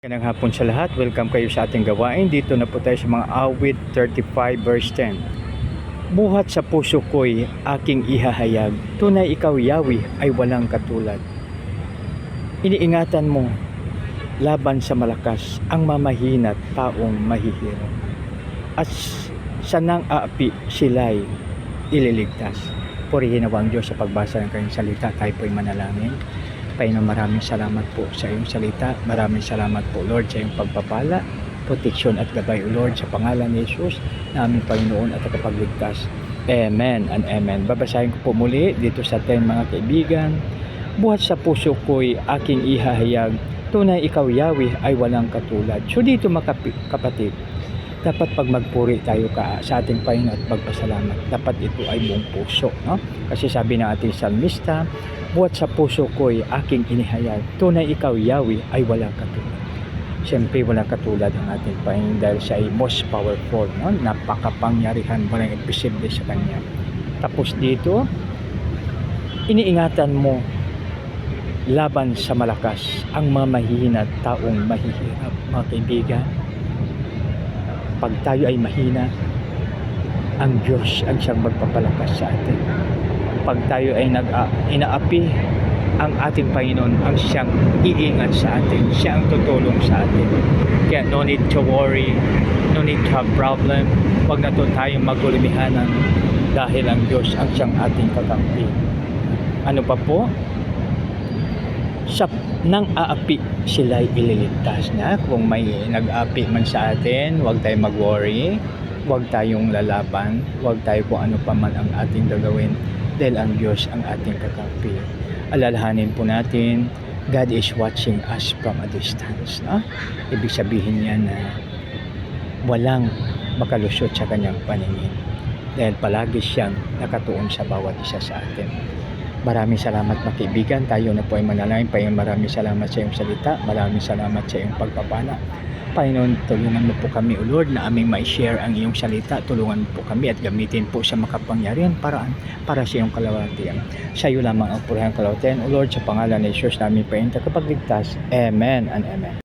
Magandang hapon sa lahat. Welcome kayo sa ating gawain. Dito na po tayo sa mga awit 35 verse 10. Buhat sa puso ko'y aking ihahayag. Tunay ikaw, Yahweh, ay walang katulad. Iniingatan mo laban sa malakas ang mamahina't taong mahihirap. At sa nang aapi sila'y ililigtas. Purihin ang Diyos sa pagbasa ng kanyang salita. Tayo po'y manalangin. Panginoon, maraming salamat po sa iyong salita. Maraming salamat po, Lord, sa iyong pagpapala, proteksyon at gabay, O Lord, sa pangalan ni Jesus, na aming Panginoon at tagapagligtas. Amen and amen. Babasahin ko po muli dito sa 10, mga kaibigan. Buhat sa puso ko'y aking ihahayag. Tunay ikaw, Yahweh, ay walang katulad. So dito, mga kapatid, dapat pag magpuri tayo sa ating Panginoon at magpasalamat, dapat ito ay buong puso, no? Kasi sabi ng ating salmista, buhat sa puso ko'y aking inihayag. Tunay ikaw, Yahweh, ay walang katulad. Siyempre, walang katulad ang ating Panginoon dahil siya ay most powerful, no? Napakapangyarihan, walang imposible sa Kanya. Tapos dito, iniingatan mo laban sa malakas ang mamahina at taong mahihirap. Mga kaibigan, pag tayo ay mahina, ang Diyos ang siyang magpapalakas sa atin. Pag tayo ay inaapi, ang ating Panginoon ang siyang iingat sa atin. Siya ang tutulong sa atin. Kaya no need to worry, no need to have problem. Huwag na to tayong magulimihanan dahil ang Diyos ang siyang ating kakampi. Ano pa po? Sa nang aapi sila'y ililigtas na. Kung may nag-aapi man sa atin, huwag tayong mag-worry, huwag tayong lalaban, huwag tayo kung ano pa man ang ating gagawin dahil ang Diyos ang ating kakampi. Alalahanin po natin, God is watching us from a distance, no? Ibig sabihin niya na walang makalusot sa kanyang paningin dahil palagi siyang nakatuon sa bawat isa sa atin. Maraming salamat, mga kaibigan. Tayo na po ay manalangin. Panginoon, maraming salamat sa iyong salita. Maraming salamat sa iyong pagpapala. Panginoon, tulungan mo po kami, O Lord, na aming ma-share ang iyong salita. Tulungan mo po kami at gamitin po sa makapangyarihan paraan para sa iyong kalawatian. Sa iyo lamang ang purihang kalawatian, O Lord, sa pangalan ni Jesus namin Panginoon, tagapagligtas. Amen and amen.